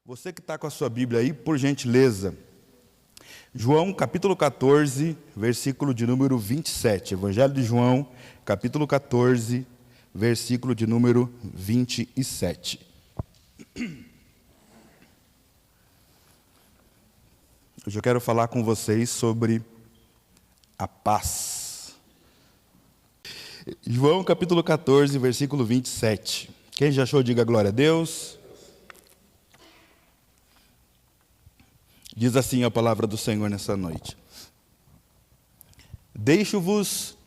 Você que está com a sua Bíblia aí, por gentileza, João capítulo 14, versículo de número 27. Evangelho de João, capítulo 14, versículo de número 27. Hoje eu quero falar com vocês sobre a paz. João capítulo 14, versículo 27. Quem já achou, diga glória a Deus. Diz assim a palavra do Senhor nessa noite: deixo-vos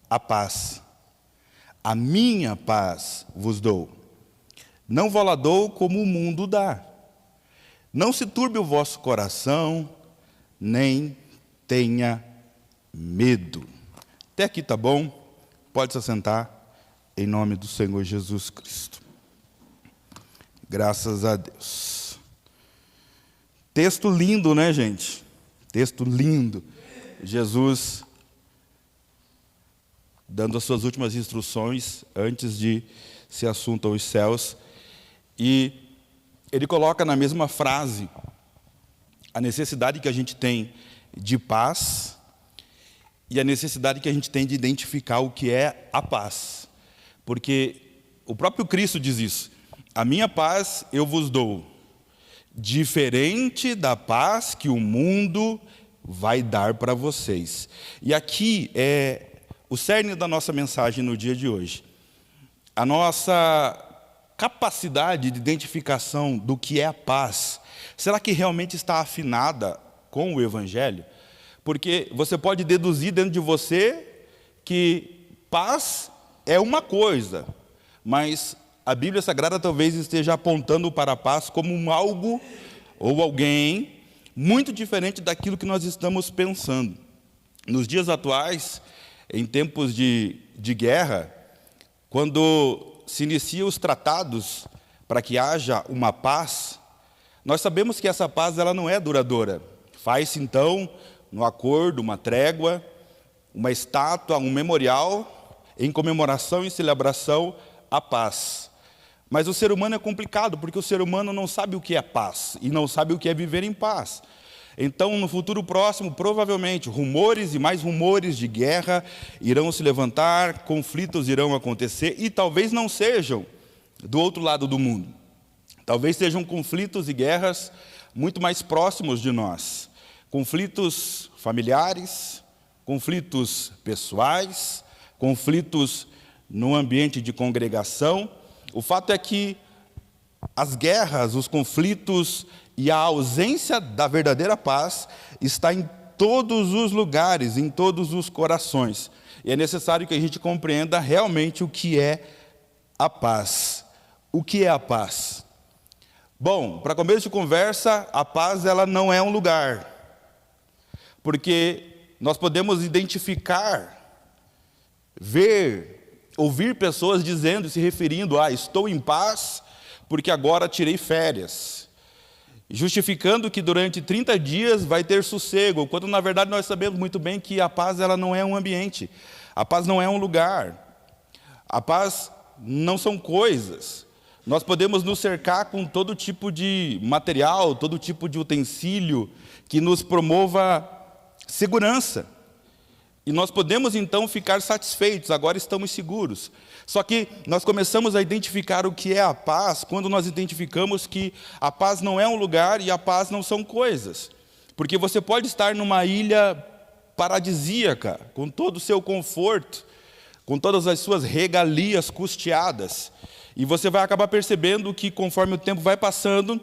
a paz, a minha paz vos dou. Não vou-la dou como o mundo dá. Não se turbe o vosso coração, nem tenha medo. Até aqui tá bom? Pode se assentar, em nome do Senhor Jesus Cristo. Graças a Deus. Texto lindo, né, gente? Texto lindo. Jesus dando as suas últimas instruções antes de ser assunto aos céus. E ele coloca na mesma frase a necessidade que a gente tem de paz e a necessidade que a gente tem de identificar o que é a paz. Porque o próprio Cristo diz isso: a minha paz eu vos dou, diferente da paz que o mundo vai dar para vocês. E aqui é o cerne da nossa mensagem no dia de hoje. A nossa capacidade de identificação do que é a paz, será que realmente está afinada com o Evangelho? Porque você pode deduzir dentro de você que paz é uma coisa, mas a Bíblia Sagrada talvez esteja apontando para a paz como um algo ou alguém muito diferente daquilo que nós estamos pensando. Nos dias atuais, em tempos de guerra, quando se iniciam os tratados para que haja uma paz, nós sabemos que essa paz ela não é duradoura. Faz-se então, no acordo, uma trégua, uma estátua, um memorial, em comemoração e celebração à paz. Mas o ser humano é complicado, porque o ser humano não sabe o que é paz, e não sabe o que é viver em paz. Então, no futuro próximo, provavelmente, rumores e mais rumores de guerra irão se levantar, conflitos irão acontecer, e talvez não sejam do outro lado do mundo. Talvez sejam conflitos e guerras muito mais próximos de nós. Conflitos familiares, conflitos pessoais, conflitos no ambiente de congregação. O fato é que as guerras, os conflitos e a ausência da verdadeira paz está em todos os lugares, em todos os corações. E é necessário que a gente compreenda realmente o que é a paz. O que é a paz? Bom, para começo de conversa, a paz ela não é um lugar. Porque nós podemos identificar, ver, ouvir pessoas dizendo, se referindo a estou em paz porque agora tirei férias, justificando que durante 30 dias vai ter sossego, quando na verdade nós sabemos muito bem que a paz ela não é um ambiente, a paz não é um lugar, a paz não são coisas. Nós podemos nos cercar com todo tipo de material, todo tipo de utensílio que nos promova segurança. E nós podemos então ficar satisfeitos, agora estamos seguros. Só que nós começamos a identificar o que é a paz quando nós identificamos que a paz não é um lugar e a paz não são coisas. Porque você pode estar numa ilha paradisíaca, com todo o seu conforto, com todas as suas regalias custeadas. E você vai acabar percebendo que conforme o tempo vai passando,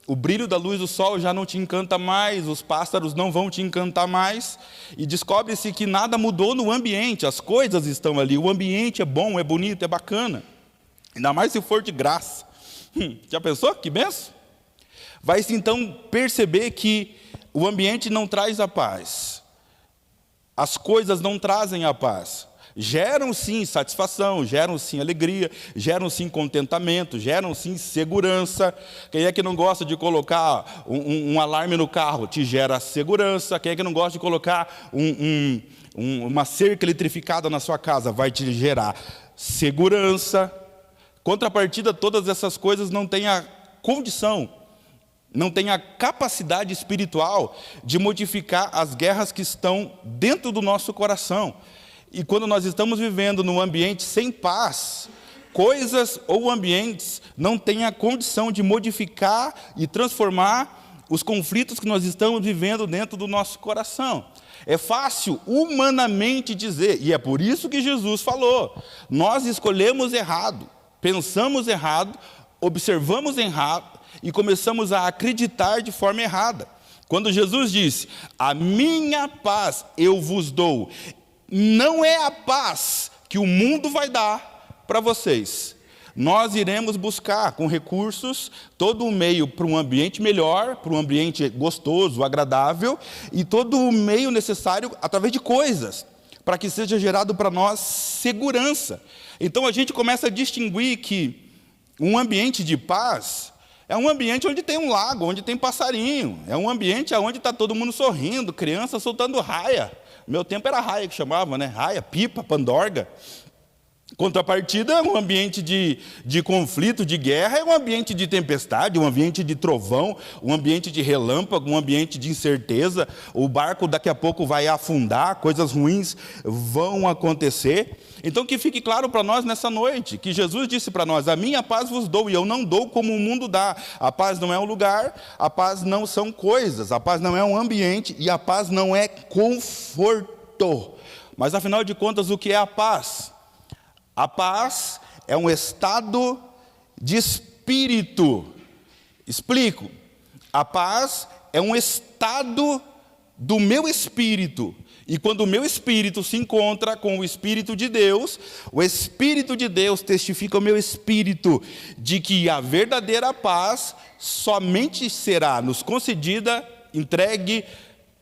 o brilho da luz do sol já não te encanta mais, os pássaros não vão te encantar mais, e descobre-se que nada mudou no ambiente, as coisas estão ali, o ambiente é bom, é bonito, é bacana, ainda mais se for de graça. Já pensou? Que benção? Vai-se então perceber que o ambiente não traz a paz, as coisas não trazem a paz, Geram sim satisfação, geram sim alegria, geram sim contentamento, geram sim segurança. Quem é que não gosta de colocar um alarme no carro? Te gera segurança. Quem é que não gosta de colocar uma cerca eletrificada na sua casa? Vai te gerar segurança. Contrapartida, todas essas coisas não têm a condição, não têm a capacidade espiritual de modificar as guerras que estão dentro do nosso coração. E quando nós estamos vivendo num ambiente sem paz, coisas ou ambientes não têm a condição de modificar e transformar os conflitos que nós estamos vivendo dentro do nosso coração. É fácil humanamente dizer, e é por isso que Jesus falou, nós escolhemos errado, pensamos errado, observamos errado e começamos a acreditar de forma errada. Quando Jesus disse, a minha paz eu vos dou, não é a paz que o mundo vai dar para vocês. Nós iremos buscar com recursos todo o meio para um ambiente melhor, para um ambiente gostoso, agradável, e todo o meio necessário através de coisas, para que seja gerado para nós segurança. Então a gente começa a distinguir que um ambiente de paz é um ambiente onde tem um lago, onde tem passarinho, é um ambiente onde está todo mundo sorrindo, criança soltando raia. Meu tempo era raia que chamava, né? Raia, pipa, pandorga. Contrapartida, um ambiente de conflito, de guerra, é um ambiente de tempestade, um ambiente de trovão, um ambiente de relâmpago, um ambiente de incerteza. O barco daqui a pouco vai afundar, coisas ruins vão acontecer. Então que fique claro para nós nessa noite, que Jesus disse para nós, a minha paz vos dou, e eu não dou como o mundo dá. A paz não é um lugar, a paz não são coisas, a paz não é um ambiente, e a paz não é conforto. Mas afinal de contas, o que é a paz? A paz é um estado de espírito. Explico. A paz é um estado do meu espírito. E quando o meu espírito se encontra com o Espírito de Deus, o Espírito de Deus testifica ao meu espírito de que a verdadeira paz somente será nos concedida, entregue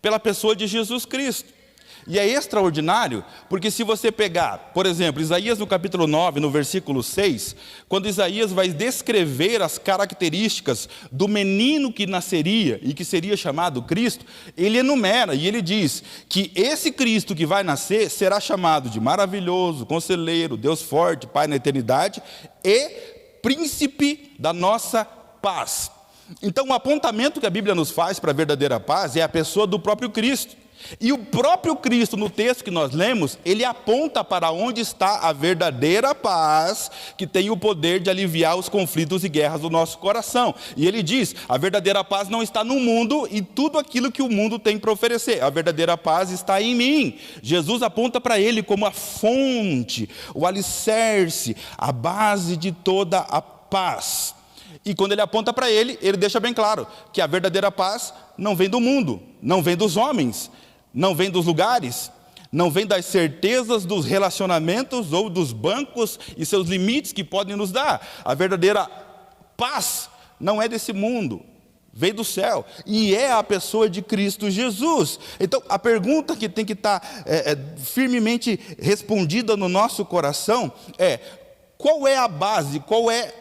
pela pessoa de Jesus Cristo. E é extraordinário, porque se você pegar, por exemplo, Isaías no capítulo 9, no versículo 6, quando Isaías vai descrever as características do menino que nasceria e que seria chamado Cristo, ele enumera e ele diz que esse Cristo que vai nascer será chamado de maravilhoso, conselheiro, Deus forte, Pai na eternidade e príncipe da nossa paz. Então o apontamento que a Bíblia nos faz para a verdadeira paz é a pessoa do próprio Cristo. E o próprio Cristo, no texto que nós lemos, ele aponta para onde está a verdadeira paz, que tem o poder de aliviar os conflitos e guerras do nosso coração. E ele diz, a verdadeira paz não está no mundo e tudo aquilo que o mundo tem para oferecer. A verdadeira paz está em mim. Jesus aponta para ele como a fonte, o alicerce, a base de toda a paz. E quando ele aponta para ele, ele deixa bem claro que a verdadeira paz não vem do mundo, não vem dos homens, não vem dos lugares, não vem das certezas dos relacionamentos ou dos bancos e seus limites que podem nos dar. A verdadeira paz não é desse mundo, vem do céu e é a pessoa de Cristo Jesus. Então a pergunta que tem que estar firmemente respondida no nosso coração é: qual é a base, qual é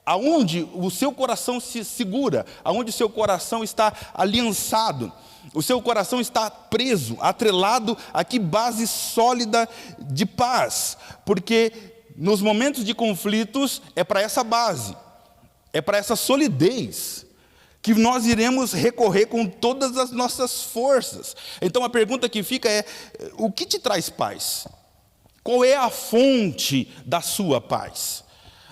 aonde o seu coração se segura, aonde o seu coração está aliançado, o seu coração está preso, atrelado a que base sólida de paz? Porque nos momentos de conflitos é para essa base, é para essa solidez que nós iremos recorrer com todas as nossas forças. Então a pergunta que fica é: o que te traz paz? Qual é a fonte da sua paz?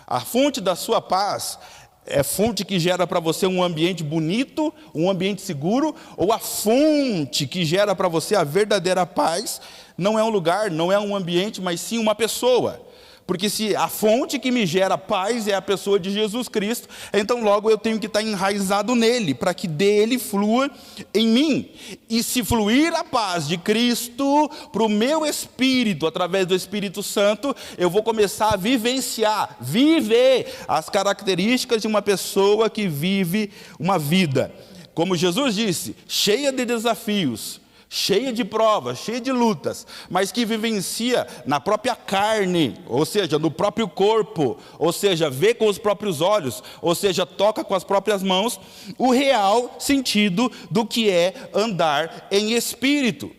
A fonte da sua paz é fonte que gera para você um ambiente bonito, um ambiente seguro, ou a fonte que gera para você a verdadeira paz não é um lugar, não é um ambiente, mas sim uma pessoa? Porque se a fonte que me gera paz é a pessoa de Jesus Cristo, então logo eu tenho que estar enraizado nele, para que dele flua em mim. E se fluir a paz de Cristo para o meu espírito, através do Espírito Santo, eu vou começar a vivenciar, viver as características de uma pessoa que vive uma vida, como Jesus disse, cheia de desafios, cheia de provas, cheia de lutas, mas que vivencia na própria carne, ou seja, no próprio corpo, ou seja, vê com os próprios olhos, ou seja, toca com as próprias mãos, o real sentido do que é andar em espírito.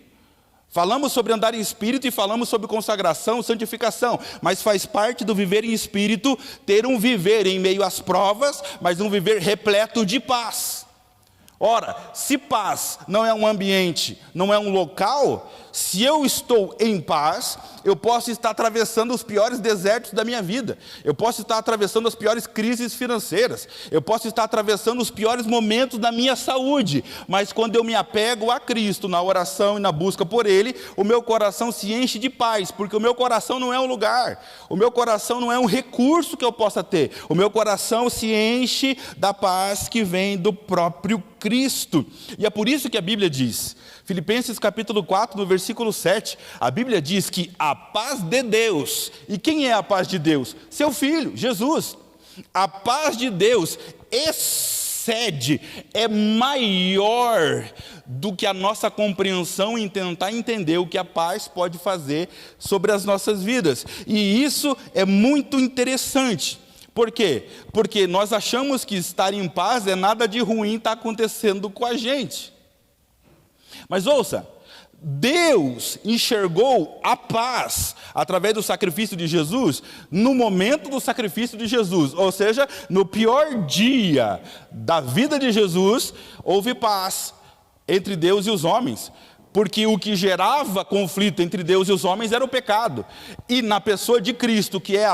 Falamos sobre andar em espírito e falamos sobre consagração, santificação, mas faz parte do viver em espírito ter um viver em meio às provas, mas um viver repleto de paz. Ora, se paz não é um ambiente, não é um local, se eu estou em paz, eu posso estar atravessando os piores desertos da minha vida, eu posso estar atravessando as piores crises financeiras, eu posso estar atravessando os piores momentos da minha saúde, mas quando eu me apego a Cristo na oração e na busca por Ele, o meu coração se enche de paz, porque o meu coração não é um lugar, o meu coração não é um recurso que eu possa ter, o meu coração se enche da paz que vem do próprio Cristo. E é por isso que a Bíblia diz, Filipenses capítulo 4, no versículo 7, a Bíblia diz que a paz de Deus, e quem é a paz de Deus? Seu Filho, Jesus. A paz de Deus excede, é maior do que a nossa compreensão em tentar entender o que a paz pode fazer sobre as nossas vidas. E isso é muito interessante. Por quê? Porque nós achamos que estar em paz é nada de ruim está acontecendo com a gente. Mas ouça, Deus enxergou a paz através do sacrifício de Jesus no momento do sacrifício de Jesus, ou seja, no pior dia da vida de Jesus, houve paz entre Deus e os homens. Porque o que gerava conflito entre Deus e os homens era o pecado. E na pessoa de Cristo, que é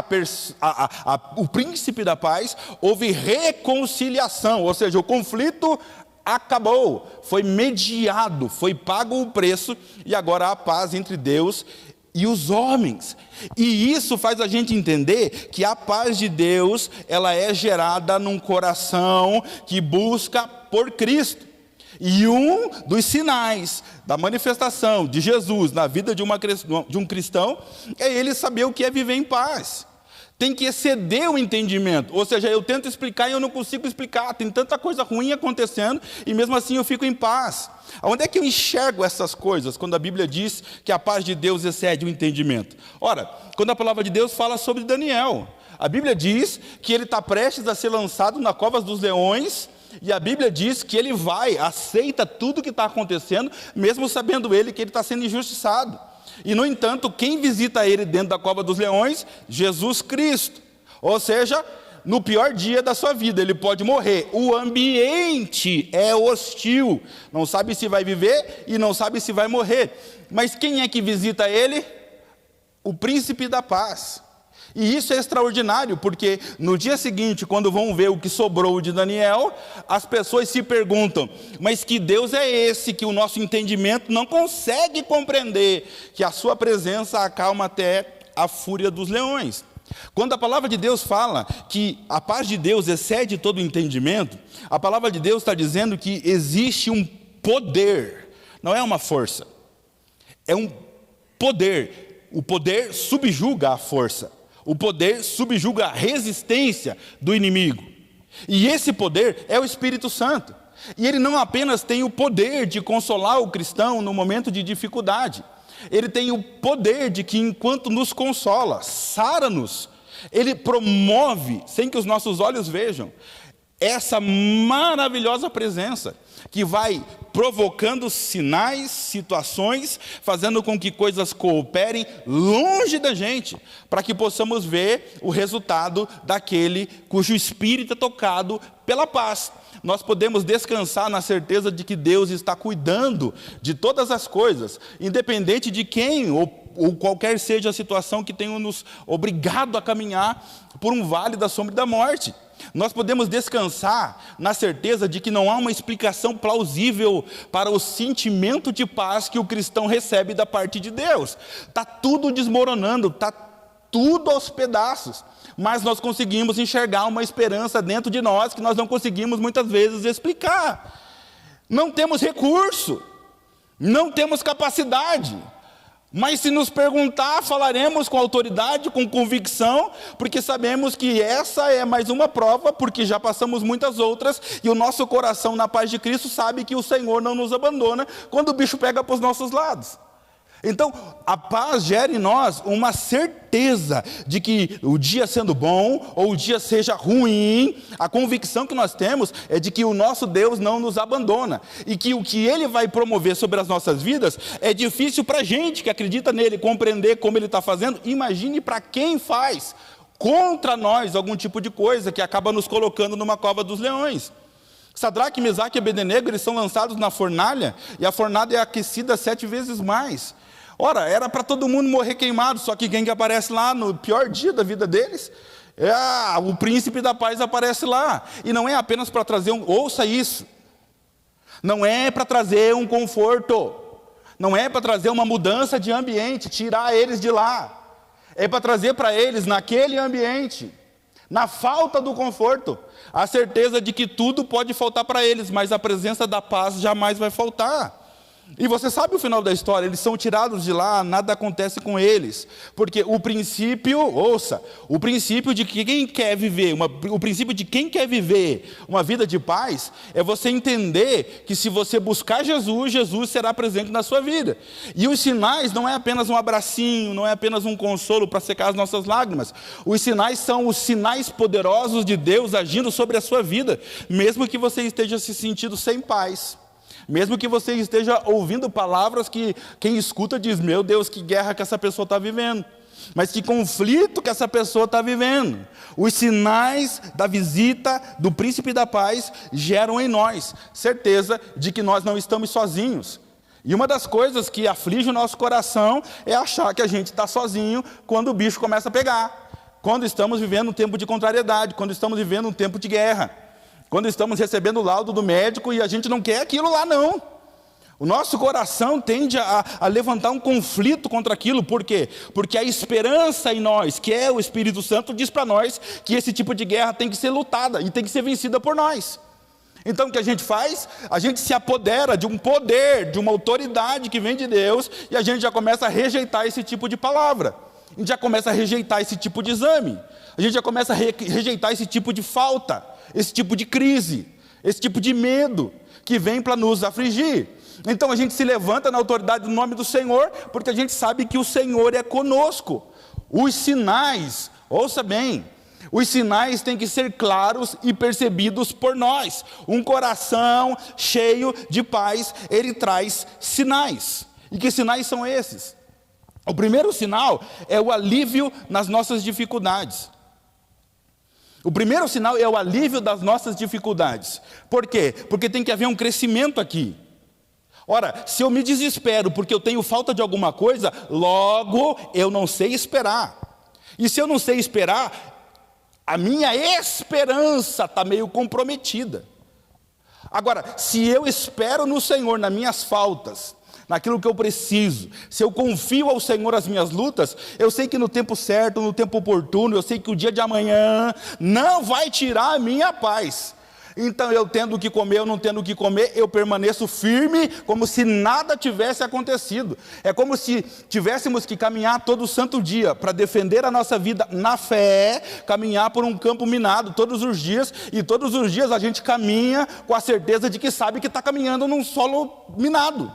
o príncipe da paz, houve reconciliação, ou seja, o conflito acabou, foi mediado, foi pago o preço, e agora há paz entre Deus e os homens. E isso faz a gente entender que a paz de Deus, ela é gerada num coração que busca por Cristo. E um dos sinais da manifestação de Jesus na vida de um cristão é ele saber o que é viver em paz. Tem que exceder o entendimento, ou seja, eu tento explicar e eu não consigo explicar, tem tanta coisa ruim acontecendo e mesmo assim eu fico em paz. Onde é que eu enxergo essas coisas quando a Bíblia diz que a paz de Deus excede o entendimento? Ora, quando a palavra de Deus fala sobre Daniel, a Bíblia diz que ele está prestes a ser lançado na cova dos leões. E a Bíblia diz que ele aceita tudo o que está acontecendo, mesmo sabendo ele que ele está sendo injustiçado. E no entanto, quem visita ele dentro da cova dos leões? Jesus Cristo. Ou seja, no pior dia da sua vida, ele pode morrer. O ambiente é hostil, não sabe se vai viver e não sabe se vai morrer. Mas quem é que visita ele? O príncipe da paz. E isso é extraordinário, porque no dia seguinte, quando vão ver o que sobrou de Daniel, as pessoas se perguntam, mas que Deus é esse que o nosso entendimento não consegue compreender, que a sua presença acalma até a fúria dos leões. Quando a palavra de Deus fala que a paz de Deus excede todo o entendimento, a palavra de Deus está dizendo que existe um poder, não é uma força, é um poder. O poder subjuga a força. O poder subjuga a resistência do inimigo. E esse poder é o Espírito Santo. E ele não apenas tem o poder de consolar o cristão no momento de dificuldade. Ele tem o poder de que enquanto nos consola, sara-nos, ele promove, sem que os nossos olhos vejam, essa maravilhosa presença que vai provocando sinais, situações, fazendo com que coisas cooperem longe da gente, para que possamos ver o resultado daquele cujo espírito é tocado pela paz. Nós podemos descansar na certeza de que Deus está cuidando de todas as coisas, independente de quem ou qualquer seja a situação que tenha nos obrigado a caminhar por um vale da sombra da morte. Nós podemos descansar na certeza de que não há uma explicação plausível para o sentimento de paz que o cristão recebe da parte de Deus. Está tudo desmoronando, está tudo aos pedaços, mas nós conseguimos enxergar uma esperança dentro de nós que nós não conseguimos muitas vezes explicar. Não temos recurso, não temos capacidade, Mas se nos perguntar, falaremos com autoridade, com convicção, porque sabemos que essa é mais uma prova, porque já passamos muitas outras, e o nosso coração na paz de Cristo sabe que o Senhor não nos abandona quando o bicho pega para os nossos lados. Então, a paz gera em nós uma certeza de que o dia sendo bom, ou o dia seja ruim, a convicção que nós temos é de que o nosso Deus não nos abandona, e que o que Ele vai promover sobre as nossas vidas é difícil para a gente que acredita nele, compreender como Ele está fazendo. Imagine para quem faz contra nós algum tipo de coisa que acaba nos colocando numa cova dos leões. Sadraque, Mesaque e Abednego, eles são lançados na fornalha, e a fornalha é aquecida 7 vezes mais. Ora, era para todo mundo morrer queimado, só que quem que aparece lá no pior dia da vida deles? O príncipe da paz aparece lá. E não é apenas para trazer ouça isso, não é para trazer um conforto, não é para trazer uma mudança de ambiente, tirar eles de lá. É para trazer para eles, naquele ambiente, na falta do conforto, a certeza de que tudo pode faltar para eles, mas a presença da paz jamais vai faltar. E você sabe o final da história, eles são tirados de lá, nada acontece com eles, porque o princípio, ouça, o princípio de quem quer viver, o princípio de quem quer viver uma vida de paz, é você entender que se você buscar Jesus, Jesus será presente na sua vida. E os sinais não é apenas um abracinho, não é apenas um consolo para secar as nossas lágrimas, os sinais são os sinais poderosos de Deus agindo sobre a sua vida, mesmo que você esteja se sentindo sem paz. Mesmo que você esteja ouvindo palavras que quem escuta diz, meu Deus, que guerra que essa pessoa está vivendo. Mas que conflito que essa pessoa está vivendo. Os sinais da visita do príncipe da paz geram em nós certeza de que nós não estamos sozinhos. E uma das coisas que aflige o nosso coração é achar que a gente está sozinho quando o bicho começa a pegar. Quando estamos vivendo um tempo de contrariedade, quando estamos vivendo um tempo de guerra. Quando estamos recebendo o laudo do médico e a gente não quer aquilo lá não. O nosso coração tende a levantar um conflito contra aquilo. Por quê? Porque a esperança em nós, que é o Espírito Santo, diz para nós que esse tipo de guerra tem que ser lutada e tem que ser vencida por nós. Então o que a gente faz? A gente se apodera de um poder, de uma autoridade que vem de Deus, e a gente já começa a rejeitar esse tipo de palavra. A gente já começa a rejeitar esse tipo de exame. A gente já começa a rejeitar esse tipo de falta, esse tipo de crise, esse tipo de medo que vem para nos afligir. Então a gente se levanta na autoridade do nome do Senhor, porque a gente sabe que o Senhor é conosco. Os sinais, ouça bem, os sinais têm que ser claros e percebidos por nós. Um coração cheio de paz, ele traz sinais. E que sinais são esses? O primeiro sinal é o alívio nas nossas dificuldades. O primeiro sinal é o alívio das nossas dificuldades. Por quê? Porque tem que haver um crescimento aqui. Ora, se eu me desespero porque eu tenho falta de alguma coisa, logo eu não sei esperar. E se eu não sei esperar, a minha esperança está meio comprometida. Agora, se eu espero no Senhor, nas minhas faltas, naquilo que eu preciso, se eu confio ao Senhor as minhas lutas, eu sei que no tempo certo, no tempo oportuno, eu sei que o dia de amanhã não vai tirar a minha paz. Então eu tendo o que comer, eu não tendo o que comer, eu permaneço firme, como se nada tivesse acontecido. É como se tivéssemos que caminhar todo santo dia, para defender a nossa vida na fé, caminhar por um campo minado todos os dias, e todos os dias a gente caminha com a certeza de que sabe que está caminhando num solo minado.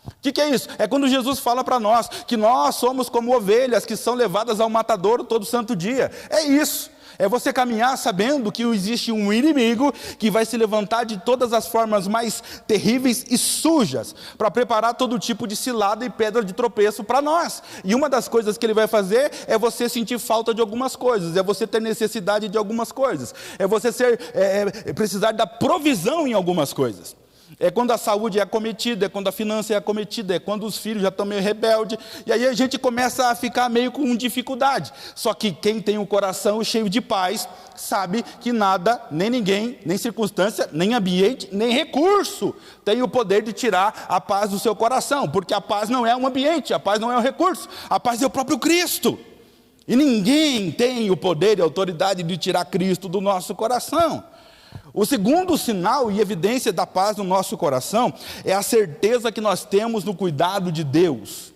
O que é isso? É quando Jesus fala para nós que nós somos como ovelhas que são levadas ao matadouro todo santo dia. É isso. É você caminhar sabendo que existe um inimigo que vai se levantar de todas as formas mais terríveis e sujas para preparar todo tipo de cilada e pedra de tropeço para nós. E uma das coisas que ele vai fazer é você sentir falta de algumas coisas, é você ter necessidade de algumas coisas, é você precisar da provisão em algumas coisas. É quando a saúde é acometida, é quando a finança é acometida, é quando os filhos já estão meio rebeldes, e aí a gente começa a ficar meio com dificuldade. Só que quem tem um coração cheio de paz, sabe que nada, nem ninguém, nem circunstância, nem ambiente, nem recurso tem o poder de tirar a paz do seu coração, porque a paz não é um ambiente, a paz não é um recurso, a paz é o próprio Cristo. E ninguém tem o poder e a autoridade de tirar Cristo do nosso coração. O segundo sinal e evidência da paz no nosso coração é a certeza que nós temos no cuidado de Deus.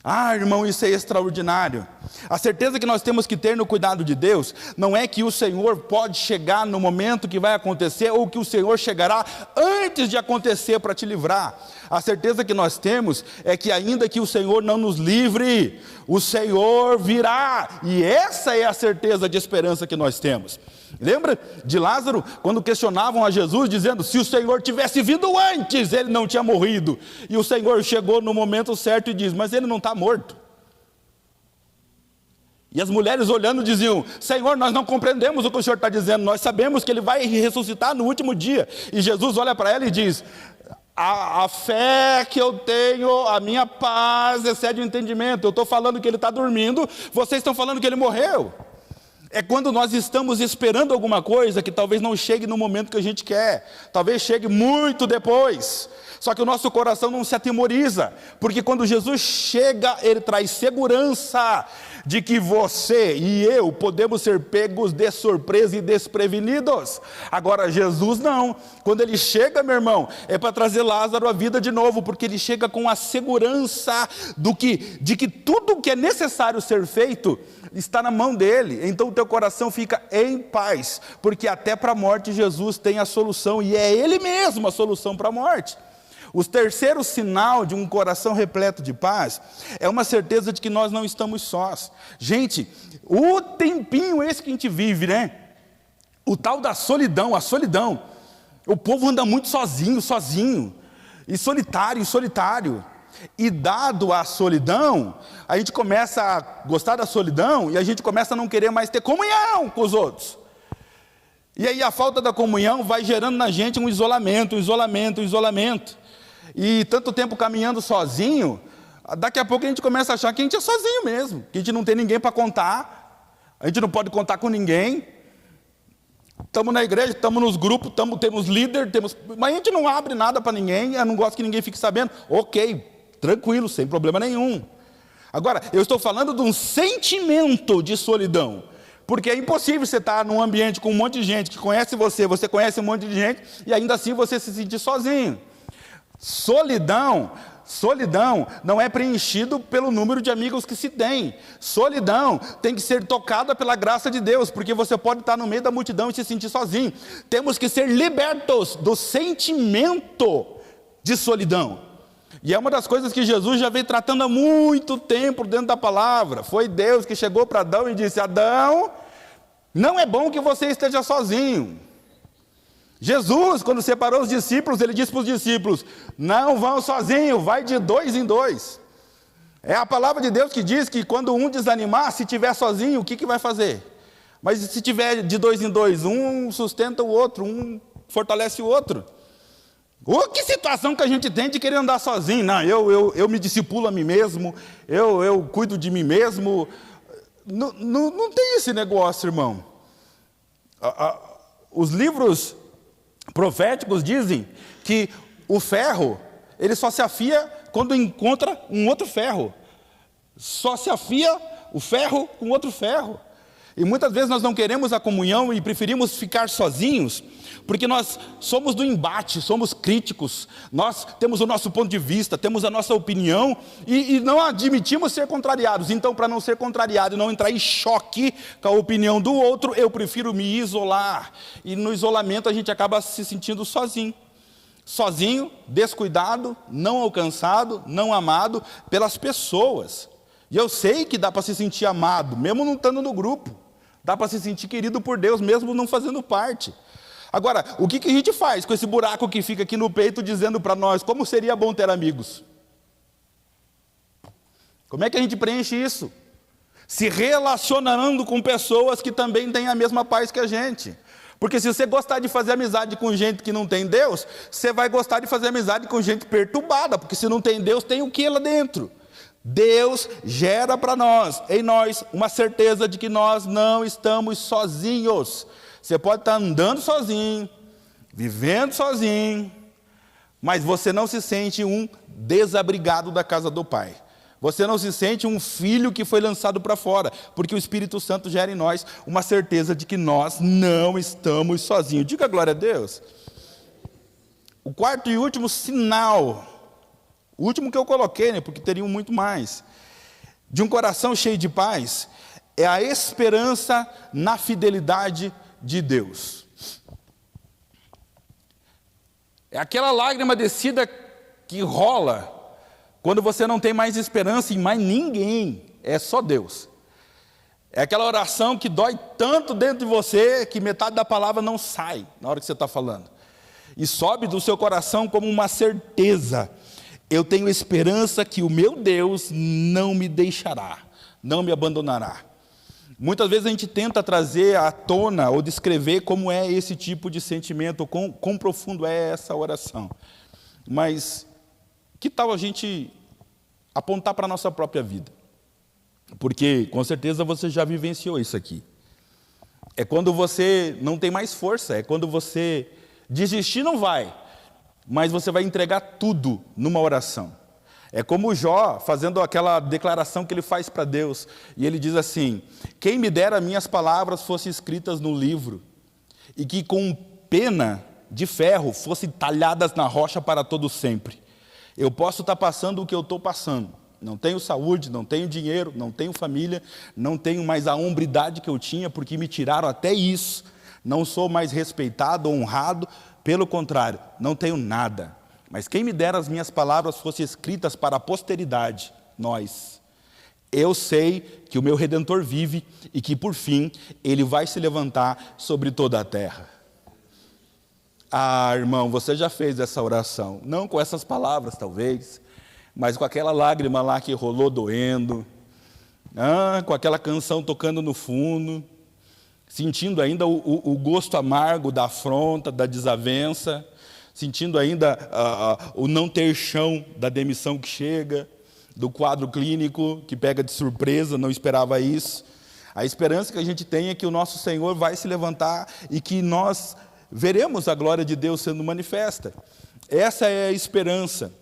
Ah, irmão, isso é extraordinário. A certeza que nós temos que ter no cuidado de Deus, não é que o Senhor pode chegar no momento que vai acontecer, ou que o Senhor chegará antes de acontecer para te livrar. A certeza que nós temos é que ainda que o Senhor não nos livre, o Senhor virá. E essa é a certeza de esperança que nós temos. Lembra de Lázaro, quando questionavam a Jesus, dizendo, se o Senhor tivesse vindo antes, ele não tinha morrido. E o Senhor chegou no momento certo e diz, mas ele não está morto. E as mulheres olhando diziam, Senhor, nós não compreendemos o que o Senhor está dizendo, nós sabemos que ele vai ressuscitar no último dia. E Jesus olha para ela e diz, a fé que eu tenho, a minha paz excede o entendimento. Eu estou falando que ele está dormindo, vocês estão falando que ele morreu. É quando nós estamos esperando alguma coisa que talvez não chegue no momento que a gente quer, talvez chegue muito depois. Só que o nosso coração não se atemoriza, porque quando Jesus chega, ele traz segurança de que você e eu podemos ser pegos de surpresa e desprevenidos. Agora Jesus não, quando ele chega, meu irmão, é para trazer Lázaro à vida de novo, porque ele chega com a segurança de que tudo que é necessário ser feito está na mão dele. Então o teu coração fica em paz, porque até para a morte Jesus tem a solução, e é ele mesmo a solução para a morte. O terceiro sinal de um coração repleto de paz é uma certeza de que nós não estamos sós. Gente, o tempinho esse que a gente vive, né? O tal da solidão, a solidão. O povo anda muito sozinho, e solitário. E dado a solidão, a gente começa a gostar da solidão e a gente começa a não querer mais ter comunhão com os outros. E aí a falta da comunhão vai gerando na gente um isolamento. E tanto tempo caminhando sozinho, daqui a pouco a gente começa a achar que a gente é sozinho mesmo, que a gente não tem ninguém para contar, a gente não pode contar com ninguém. Estamos na igreja, estamos nos grupos, temos líder, mas a gente não abre nada para ninguém, eu não gosto que ninguém fique sabendo. Ok, tranquilo, sem problema nenhum. Agora, eu estou falando de um sentimento de solidão, porque é impossível você estar num ambiente com um monte de gente que conhece você conhece um monte de gente, e ainda assim você se sentir sozinho. Solidão não é preenchido pelo número de amigos que se tem. Solidão tem que ser tocada pela graça de Deus, porque você pode estar no meio da multidão e se sentir sozinho. Temos que ser libertos do sentimento de solidão. E é uma das coisas que Jesus já vem tratando há muito tempo dentro da palavra. Foi Deus que chegou para Adão e disse, Adão, não é bom que você esteja sozinho. Jesus, quando separou os discípulos, ele disse para os discípulos, não vão sozinhos, vai de 2 em 2. É a palavra de Deus que diz que quando um desanimar, se estiver sozinho, o que vai fazer? Mas se tiver de 2 em 2, um sustenta o outro, um fortalece o outro. Que situação que a gente tem de querer andar sozinho? Não, eu me discipulo a mim mesmo, eu cuido de mim mesmo. Não tem esse negócio, irmão. Os livros proféticos dizem que o ferro, ele só se afia quando encontra um outro ferro. Só se afia o ferro com outro ferro. E muitas vezes nós não queremos a comunhão e preferimos ficar sozinhos, porque nós somos do embate, somos críticos, nós temos o nosso ponto de vista, temos a nossa opinião e não admitimos ser contrariados. Então, para não ser contrariado e não entrar em choque com a opinião do outro, eu prefiro me isolar. E no isolamento a gente acaba se sentindo sozinho. Sozinho, descuidado, não alcançado, não amado pelas pessoas. E eu sei que dá para se sentir amado, mesmo não estando no grupo. Dá para se sentir querido por Deus, mesmo não fazendo parte. Agora, o que a gente faz com esse buraco que fica aqui no peito, dizendo para nós, como seria bom ter amigos? Como é que a gente preenche isso? Se relacionando com pessoas que também têm a mesma paz que a gente. Porque se você gostar de fazer amizade com gente que não tem Deus, você vai gostar de fazer amizade com gente perturbada, porque se não tem Deus, tem o que lá dentro? Deus gera para nós, em nós, uma certeza de que nós não estamos sozinhos. Você pode estar andando sozinho, vivendo sozinho, mas você não se sente um desabrigado da casa do Pai. Você não se sente um filho que foi lançado para fora, porque o Espírito Santo gera em nós uma certeza de que nós não estamos sozinhos. Diga glória a Deus. O quarto e último sinal, o último que eu coloquei, né, porque teriam muito mais, de um coração cheio de paz é a esperança na fidelidade de Deus. É aquela lágrima descida que rola quando você não tem mais esperança em mais ninguém, é só Deus. É aquela oração que dói tanto dentro de você que metade da palavra não sai na hora que você está falando. E sobe do seu coração como uma certeza. Eu tenho esperança que o meu Deus não me deixará, não me abandonará. Muitas vezes a gente tenta trazer à tona ou descrever como é esse tipo de sentimento, quão profundo é essa oração. Mas que tal a gente apontar para a nossa própria vida? Porque com certeza você já vivenciou isso aqui. É quando você não tem mais força, é quando você desistir não vai, mas você vai entregar tudo numa oração. É como o Jó fazendo aquela declaração que ele faz para Deus, e ele diz assim: quem me dera minhas palavras fossem escritas no livro, e que com pena de ferro fossem talhadas na rocha para todo sempre. Eu posso estar passando o que eu estou passando, não tenho saúde, não tenho dinheiro, não tenho família, não tenho mais a hombridade que eu tinha, porque me tiraram até isso, não sou mais respeitado, honrado, pelo contrário, não tenho nada. Mas quem me dera as minhas palavras fossem escritas para a posteridade, nós. Eu sei que o meu Redentor vive e que por fim Ele vai se levantar sobre toda a terra. Ah, irmão, você já fez essa oração, não com essas palavras talvez, mas com aquela lágrima lá que rolou doendo, com aquela canção tocando no fundo, sentindo ainda o gosto amargo da afronta, da desavença, sentindo ainda o não ter chão da demissão que chega, do quadro clínico que pega de surpresa, não esperava isso. A esperança que a gente tem é que o nosso Senhor vai se levantar e que nós veremos a glória de Deus sendo manifesta. Essa é a esperança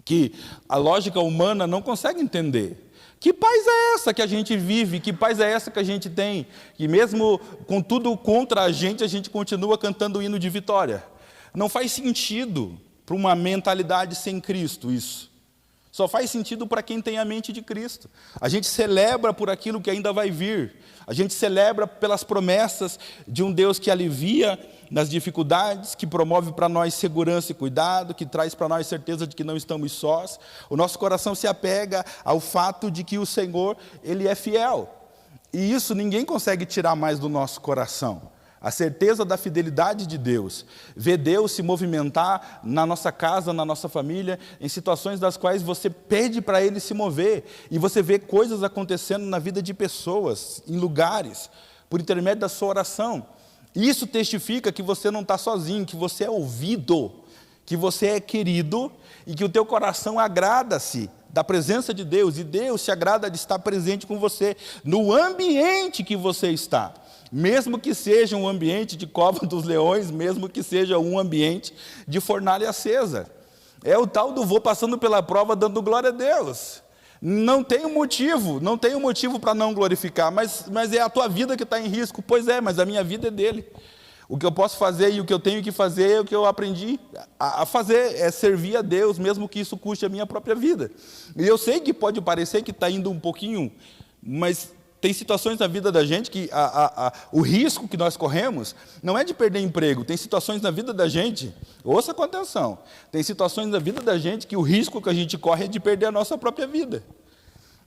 que a lógica humana não consegue entender. Que paz é essa que a gente vive? Que paz é essa que a gente tem? Que mesmo com tudo contra a gente continua cantando o hino de vitória. Não faz sentido para uma mentalidade sem Cristo isso. Só faz sentido para quem tem a mente de Cristo. A gente celebra por aquilo que ainda vai vir. A gente celebra pelas promessas de um Deus que alivia nas dificuldades, que promove para nós segurança e cuidado, que traz para nós certeza de que não estamos sós. O nosso coração se apega ao fato de que o Senhor, Ele é fiel. E isso ninguém consegue tirar mais do nosso coração. A certeza da fidelidade de Deus, ver Deus se movimentar na nossa casa, na nossa família, em situações das quais você pede para Ele se mover, e você vê coisas acontecendo na vida de pessoas, em lugares, por intermédio da sua oração. Isso testifica que você não está sozinho, que você é ouvido, que você é querido, e que o teu coração agrada-se da presença de Deus, e Deus se agrada de estar presente com você, no ambiente que você está. Mesmo que seja um ambiente de cova dos leões, mesmo que seja um ambiente de fornalha acesa. É o tal do vou passando pela prova dando glória a Deus. Não tem motivo para não glorificar, mas é a tua vida que está em risco. Pois é, mas a minha vida é dele. O que eu posso fazer e o que eu tenho que fazer é o que eu aprendi a fazer, é servir a Deus, mesmo que isso custe a minha própria vida. E eu sei que pode parecer que está indo um pouquinho, mas tem situações na vida da gente que o risco que nós corremos não é de perder emprego. Tem situações na vida da gente, ouça com atenção, tem situações na vida da gente que o risco que a gente corre é de perder a nossa própria vida.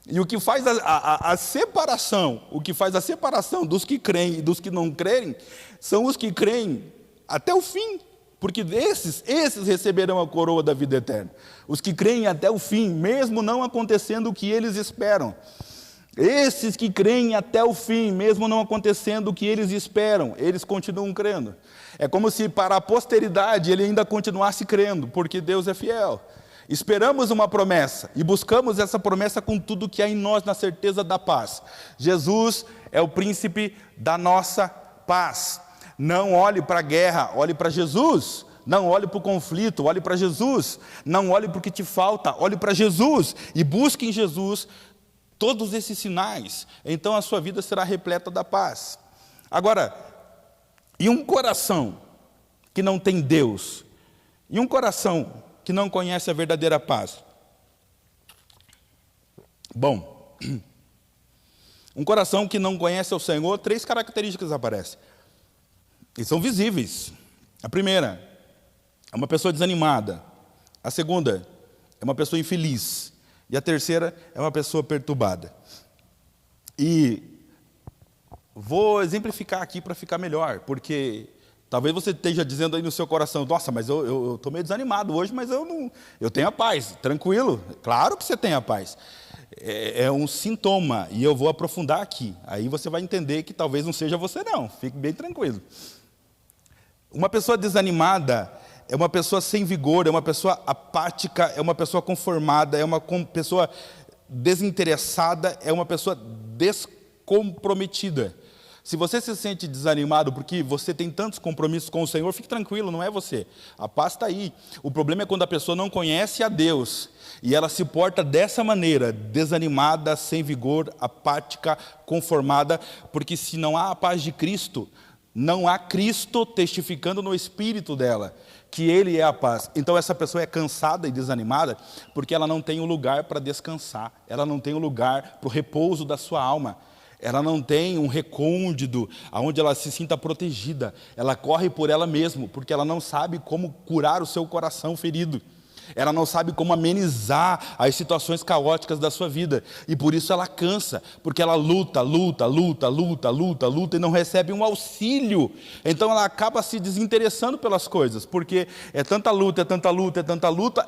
E o que faz a separação, dos que creem e dos que não creem, são os que creem até o fim. Porque esses receberão a coroa da vida eterna. Os que creem até o fim, mesmo não acontecendo o que eles esperam. Esses que creem até o fim, mesmo não acontecendo o que eles esperam, eles continuam crendo. É como se para a posteridade ele ainda continuasse crendo, porque Deus é fiel. Esperamos uma promessa e buscamos essa promessa com tudo que há em nós, na certeza da paz. Jesus é o príncipe da nossa paz. Não olhe para a guerra, olhe para Jesus. Não olhe para o conflito, olhe para Jesus. Não olhe para o que te falta, olhe para Jesus. E busque em Jesus todos esses sinais, então a sua vida será repleta da paz. Agora, e um coração que não tem Deus? E um coração que não conhece a verdadeira paz? Bom, Um coração que não conhece o Senhor, 3 características aparecem. E são visíveis. A primeira é uma pessoa desanimada. A segunda é uma pessoa infeliz. E a terceira é uma pessoa perturbada. E vou exemplificar aqui para ficar melhor, porque talvez você esteja dizendo aí no seu coração: nossa, mas eu estou meio desanimado hoje, mas eu tenho a paz. Tranquilo, claro que você tem a paz. É um sintoma, e eu vou aprofundar aqui. Aí você vai entender que talvez não seja você não, fique bem tranquilo. Uma pessoa desanimada é uma pessoa sem vigor, é uma pessoa apática, é uma pessoa conformada, é uma pessoa desinteressada, é uma pessoa descomprometida. Se você se sente desanimado porque você tem tantos compromissos com o Senhor, fique tranquilo, não é você. A paz está aí. O problema é quando a pessoa não conhece a Deus e ela se porta dessa maneira, desanimada, sem vigor, apática, conformada, porque se não há a paz de Cristo, não há Cristo testificando no espírito dela que Ele é a paz. Então essa pessoa é cansada e desanimada porque ela não tem um lugar para descansar, ela não tem um lugar para o repouso da sua alma. Ela não tem um recôndito onde ela se sinta protegida. Ela corre por ela mesma, porque ela não sabe como curar o seu coração ferido. Ela não sabe como amenizar as situações caóticas da sua vida. E por isso ela cansa, porque ela luta e não recebe um auxílio. Então ela acaba se desinteressando pelas coisas, porque é tanta luta,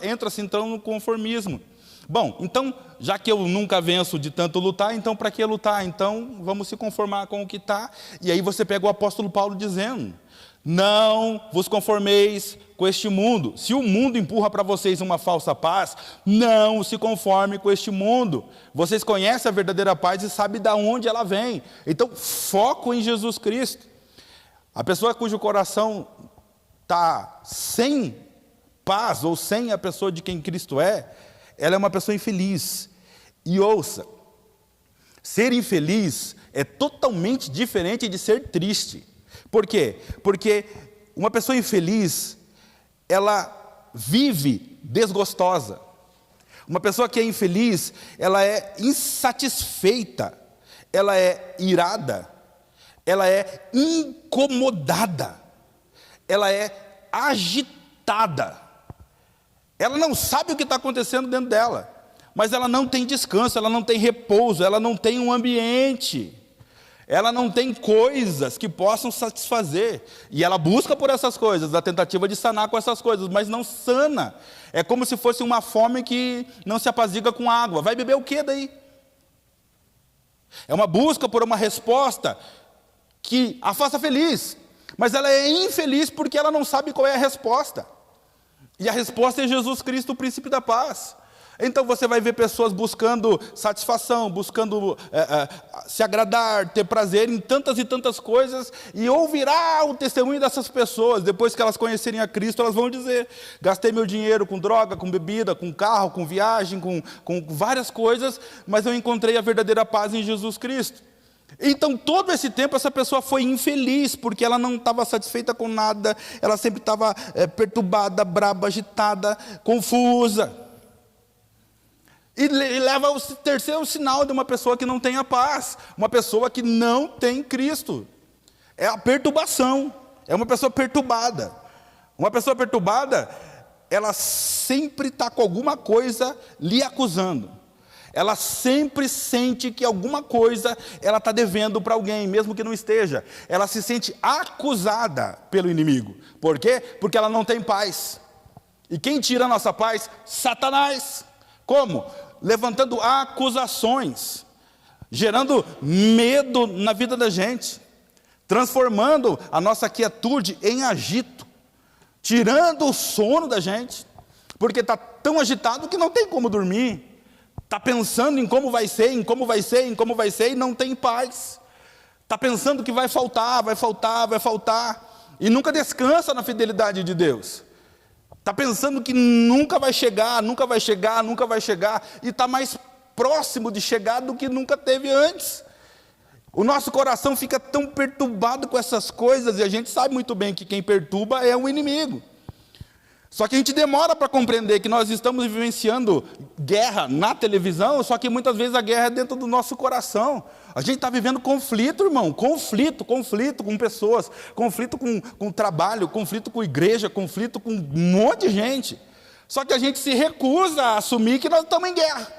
entra-se então no conformismo. Bom, então, já que eu nunca venço de tanto lutar, então para que lutar? Então, vamos se conformar com o que está. E aí você pega o apóstolo Paulo dizendo: não vos conformeis com este mundo. Se o mundo empurra para vocês uma falsa paz, não se conforme com este mundo. Vocês conhecem a verdadeira paz e sabem de onde ela vem. Então, foco em Jesus Cristo. A pessoa cujo coração está sem paz, ou sem a pessoa de quem Cristo é, ela é uma pessoa infeliz. E ouça, ser infeliz é totalmente diferente de ser triste. Por quê? Porque uma pessoa infeliz, ela vive desgostosa. Uma pessoa que é infeliz, ela é insatisfeita, ela é irada, ela é incomodada, ela é agitada. Ela não sabe o que está acontecendo dentro dela, mas ela não tem descanso, ela não tem repouso, ela não tem um ambiente, ela não tem coisas que possam satisfazer, e ela busca por essas coisas, a tentativa de sanar com essas coisas, mas não sana. É como se fosse uma fome que não se apazigua com água. Vai beber o que daí? É uma busca por uma resposta que a faça feliz, mas ela é infeliz porque ela não sabe qual é a resposta. E a resposta é Jesus Cristo, o príncipe da paz. Então você vai ver pessoas buscando satisfação, buscando se agradar, ter prazer em tantas e tantas coisas, e ouvirá o testemunho dessas pessoas. Depois que elas conhecerem a Cristo, elas vão dizer: gastei meu dinheiro com droga, com bebida, com carro, com viagem, com várias coisas, mas eu encontrei a verdadeira paz em Jesus Cristo. Então todo esse tempo essa pessoa foi infeliz, porque ela não estava satisfeita com nada, ela sempre estava perturbada, braba, agitada, confusa. E leva ao terceiro sinal de uma pessoa que não tem a paz, uma pessoa que não tem Cristo, é a perturbação, é uma pessoa perturbada. Uma pessoa perturbada, ela sempre está com alguma coisa lhe acusando. Ela sempre sente que alguma coisa ela está devendo para alguém, mesmo que não esteja. Ela se sente acusada pelo inimigo. Por quê? Porque ela não tem paz. E quem tira a nossa paz? Satanás. Como? Levantando acusações, gerando medo na vida da gente, transformando a nossa quietude em agito, tirando o sono da gente, porque está tão agitado que não tem como dormir. Está pensando em como vai ser, e não tem paz. Está pensando que vai faltar, e nunca descansa na fidelidade de Deus. Está pensando que nunca vai chegar, e está mais próximo de chegar do que nunca teve antes. O nosso coração fica tão perturbado com essas coisas, e a gente sabe muito bem que quem perturba é o inimigo. Só que a gente demora para compreender que nós estamos vivenciando guerra na televisão, só que muitas vezes a guerra é dentro do nosso coração. A gente está vivendo conflito, irmão, conflito com pessoas, conflito com trabalho, conflito com igreja, conflito com um monte de gente. Só que a gente se recusa a assumir que nós estamos em guerra.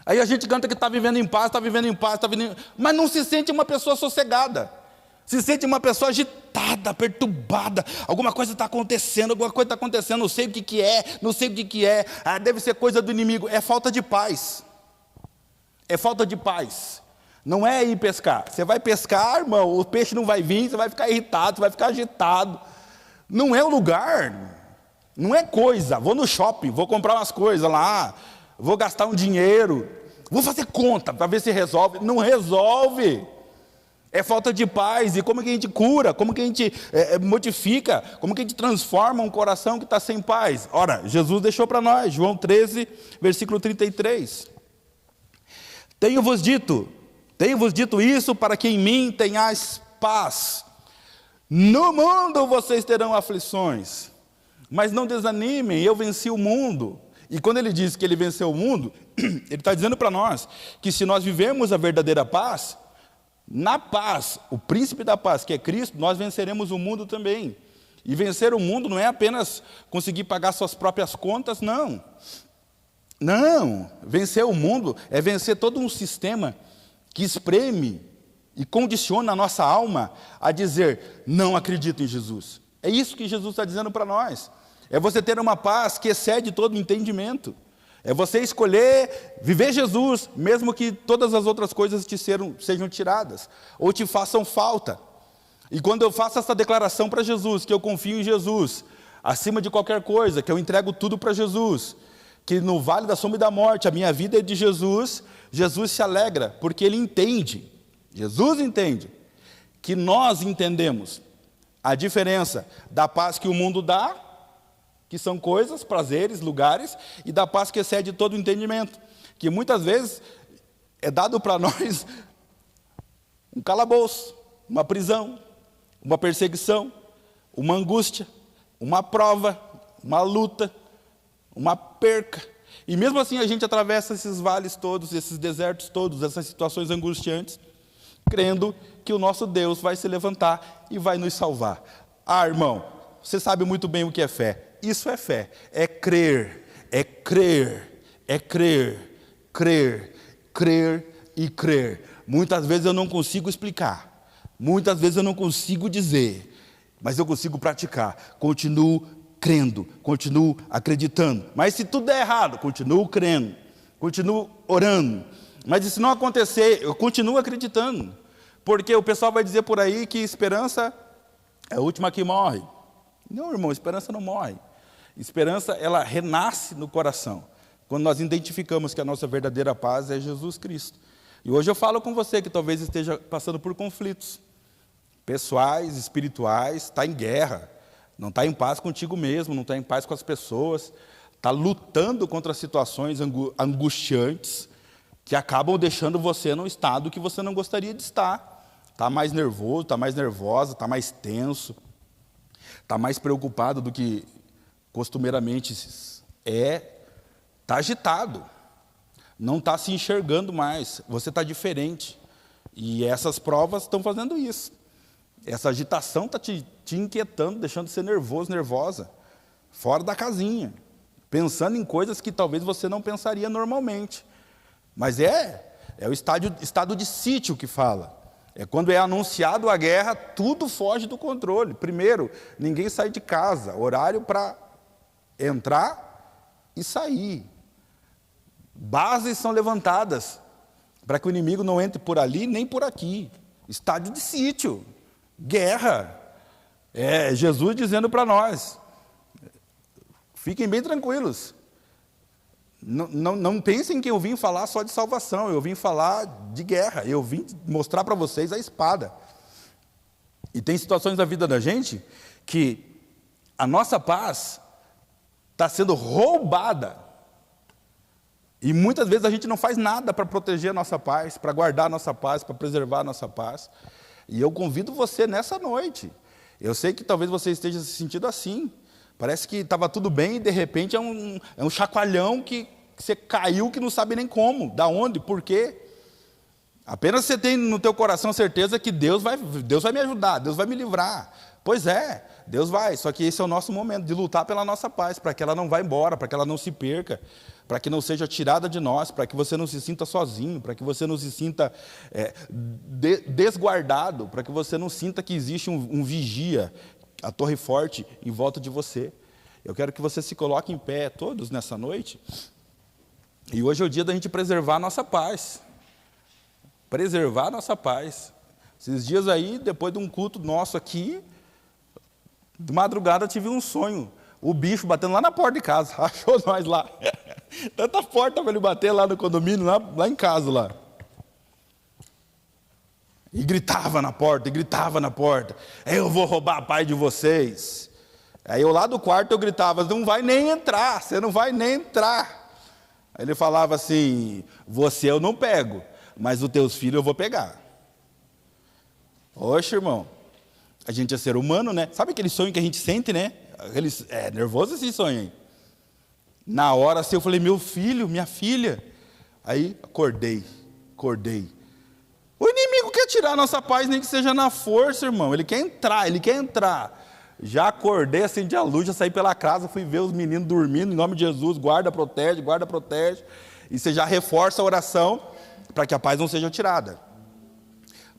Aí a gente canta que está vivendo em paz, mas não se sente uma pessoa sossegada. Se sente uma pessoa agitada, perturbada, alguma coisa está acontecendo, não sei o que é, deve ser coisa do inimigo, é falta de paz, não é ir pescar, você vai pescar, irmão, o peixe não vai vir, você vai ficar irritado, você vai ficar agitado, não é o lugar, não é coisa, vou no shopping, vou comprar umas coisas lá, vou gastar um dinheiro, vou fazer conta para ver se resolve, não resolve. É falta de paz. E como que a gente cura? Como que a gente modifica? Como que a gente transforma um coração que está sem paz? Ora, Jesus deixou para nós, João 13, versículo 33. Tenho-vos dito isso para que em mim tenhais paz. No mundo vocês terão aflições, mas não desanimem, eu venci o mundo. E quando ele diz que ele venceu o mundo, ele está dizendo para nós que se nós vivemos a verdadeira paz, na paz, o príncipe da paz, que é Cristo, nós venceremos o mundo também. E vencer o mundo não é apenas conseguir pagar suas próprias contas, não. Não, vencer o mundo é vencer todo um sistema que espreme e condiciona a nossa alma a dizer, não acredito em Jesus. É isso que Jesus está dizendo para nós. É você ter uma paz que excede todo o entendimento. É você escolher viver Jesus, mesmo que todas as outras coisas sejam tiradas, ou te façam falta. E quando eu faço essa declaração para Jesus, que eu confio em Jesus, acima de qualquer coisa, que eu entrego tudo para Jesus, que no vale da sombra e da morte, a minha vida é de Jesus, Jesus se alegra, porque Ele entende, Jesus entende, que nós entendemos a diferença da paz que o mundo dá, que são coisas, prazeres, lugares, e da paz que excede todo o entendimento, que muitas vezes é dado para nós um calabouço, uma prisão, uma perseguição, uma angústia, uma prova, uma luta, uma perca, e mesmo assim a gente atravessa esses vales todos, esses desertos todos, essas situações angustiantes, crendo que o nosso Deus vai se levantar e vai nos salvar. Ah, irmão, você sabe muito bem o que é fé. Isso é fé, é crer, crer e crer. Muitas vezes eu não consigo explicar, muitas vezes eu não consigo dizer, mas eu consigo praticar. Continuo crendo, continuo acreditando. Mas se tudo der errado, continuo crendo, continuo orando. Mas se não acontecer, eu continuo acreditando. Porque o pessoal vai dizer por aí que esperança é a última que morre. Não, irmão, esperança não morre. Esperança, ela renasce no coração, quando nós identificamos que a nossa verdadeira paz é Jesus Cristo. E hoje eu falo com você que talvez esteja passando por conflitos pessoais, espirituais, está em guerra, não está em paz contigo mesmo, não está em paz com as pessoas, está lutando contra situações angustiantes, que acabam deixando você num estado que você não gostaria de estar. Está mais nervoso, está mais nervosa, está mais tenso, está mais preocupado do que costumeiramente está agitado, não está se enxergando mais, você está diferente, e essas provas estão fazendo isso, essa agitação está te inquietando, deixando você nervoso, nervosa, fora da casinha, pensando em coisas que talvez você não pensaria normalmente, mas é o estado de sítio que fala. É quando é anunciado a guerra, tudo foge do controle. Primeiro, ninguém sai de casa, horário para entrar e sair. Bases são levantadas para que o inimigo não entre por ali nem por aqui. Estádio de sítio, guerra. É Jesus dizendo para nós, fiquem bem tranquilos. Não pensem que eu vim falar só de salvação, eu vim falar de guerra, eu vim mostrar para vocês a espada. E tem situações da vida da gente que a nossa paz está sendo roubada. E muitas vezes a gente não faz nada para proteger a nossa paz, para guardar a nossa paz, para preservar a nossa paz. E eu convido você nessa noite. Eu sei que talvez você esteja se sentindo assim, Parece que estava tudo bem e de repente é um chacoalhão que você caiu que não sabe nem como, da onde, por quê. Apenas você tem no teu coração certeza que Deus vai me ajudar, Deus vai me livrar. Pois é, Deus vai, só que esse é o nosso momento de lutar pela nossa paz, para que ela não vá embora, para que ela não se perca, para que não seja tirada de nós, para que você não se sinta sozinho, para que você não se sinta desguardado, para que você não sinta que existe um vigia, a torre forte em volta de você. Eu quero que você se coloque em pé, todos, nessa noite, e hoje é o dia da gente preservar a nossa paz. Preservar a nossa paz. Esses dias aí, depois de um culto nosso aqui, de madrugada tive um sonho. O bicho batendo lá na porta de casa. Achou nós lá. Tanta porta para ele bater lá no condomínio, lá em casa lá. E gritava na porta, e gritava na porta. Eu vou roubar a paz de vocês. Aí eu lá do quarto eu gritava, não vai nem entrar, você não vai nem entrar. Aí ele falava assim, você eu não pego, mas os teus filhos eu vou pegar. Oxe, irmão, a gente é ser humano, né? Sabe aquele sonho que a gente sente, né? É nervoso esse sonho aí. Na hora assim eu falei, meu filho, minha filha. Aí acordei. O inimigo quer tirar a nossa paz, nem que seja na força, irmão. Ele quer entrar. Já acordei, acendi a luz, já saí pela casa, fui ver os meninos dormindo, em nome de Jesus, guarda, protege. E você já reforça a oração, para que a paz não seja tirada.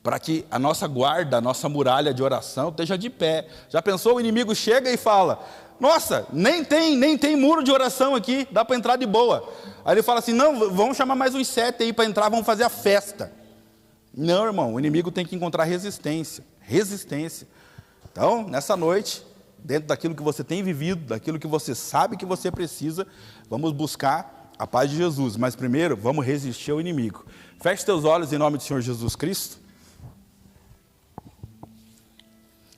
Para que a nossa guarda, a nossa muralha de oração esteja de pé. Já pensou, o inimigo chega e fala, nossa, nem tem muro de oração aqui, dá para entrar de boa. Aí ele fala assim, não, vamos chamar mais uns 7 aí para entrar, vamos fazer a festa. Não, irmão, o inimigo tem que encontrar resistência. Então, nessa noite, dentro daquilo que você tem vivido, daquilo que você sabe que você precisa, vamos buscar a paz de Jesus. Mas primeiro, vamos resistir ao inimigo. Feche teus olhos em nome do Senhor Jesus Cristo.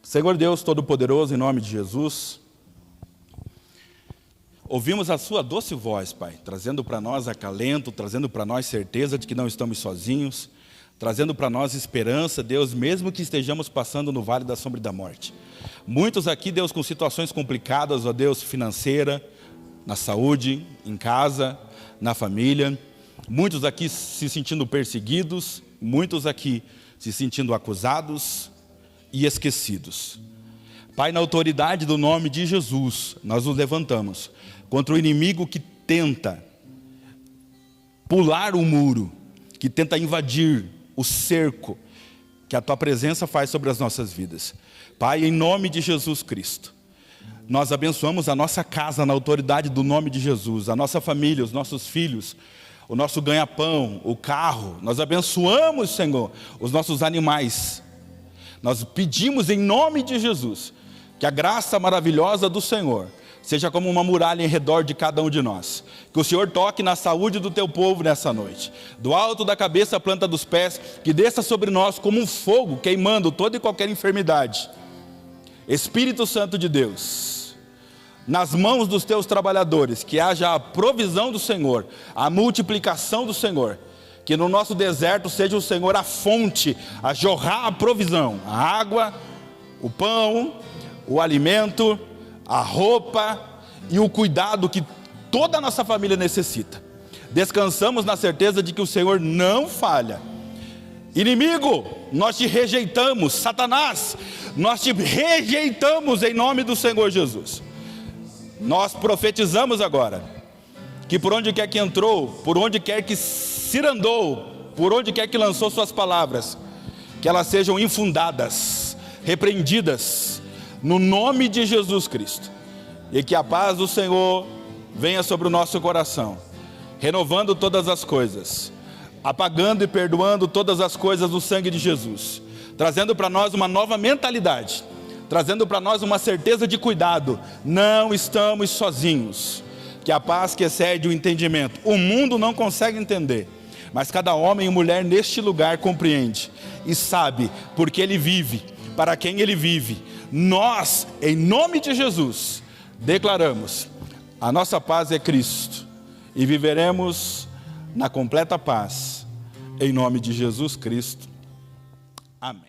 Senhor Deus Todo-Poderoso, em nome de Jesus, ouvimos a sua doce voz, Pai, trazendo para nós acalento, trazendo para nós certeza de que não estamos sozinhos, trazendo para nós esperança, Deus, mesmo que estejamos passando no vale da sombra e da morte. Muitos aqui, Deus, com situações complicadas, ó Deus, financeira, na saúde, em casa, na família. Muitos aqui se sentindo perseguidos, muitos aqui se sentindo acusados e esquecidos. Pai, na autoridade do nome de Jesus, nós nos levantamos contra o inimigo que tenta pular o muro, que tenta invadir o cerco que a Tua presença faz sobre as nossas vidas. Pai, em nome de Jesus Cristo, nós abençoamos a nossa casa na autoridade do nome de Jesus, a nossa família, os nossos filhos, o nosso ganha-pão, o carro. Nós abençoamos, Senhor, os nossos animais. Nós pedimos em nome de Jesus que a graça maravilhosa do Senhor seja como uma muralha em redor de cada um de nós. Que o Senhor toque na saúde do Teu povo nessa noite. Do alto da cabeça à planta dos pés, que desça sobre nós como um fogo, queimando toda e qualquer enfermidade. Espírito Santo de Deus, nas mãos dos Teus trabalhadores, que haja a provisão do Senhor, a multiplicação do Senhor. Que no nosso deserto seja o Senhor a fonte, a jorrar a provisão, a água, o pão, o alimento, a roupa e o cuidado que toda a nossa família necessita. Descansamos na certeza de que o Senhor não falha. Inimigo, nós te rejeitamos. Satanás, nós te rejeitamos em nome do Senhor Jesus. Nós profetizamos agora que por onde quer que entrou, por onde quer que cirandou, por onde quer que lançou suas palavras, que elas sejam infundadas, repreendidas, no nome de Jesus Cristo, e que a paz do Senhor venha sobre o nosso coração, renovando todas as coisas, apagando e perdoando todas as coisas do sangue de Jesus, trazendo para nós uma nova mentalidade, trazendo para nós uma certeza de cuidado. Não estamos sozinhos. Que a paz que excede o entendimento, o mundo não consegue entender, mas cada homem e mulher neste lugar compreende e sabe porque ele vive, para quem ele vive. Nós, em nome de Jesus, declaramos: a nossa paz é Cristo, e viveremos na completa paz, em nome de Jesus Cristo. Amém.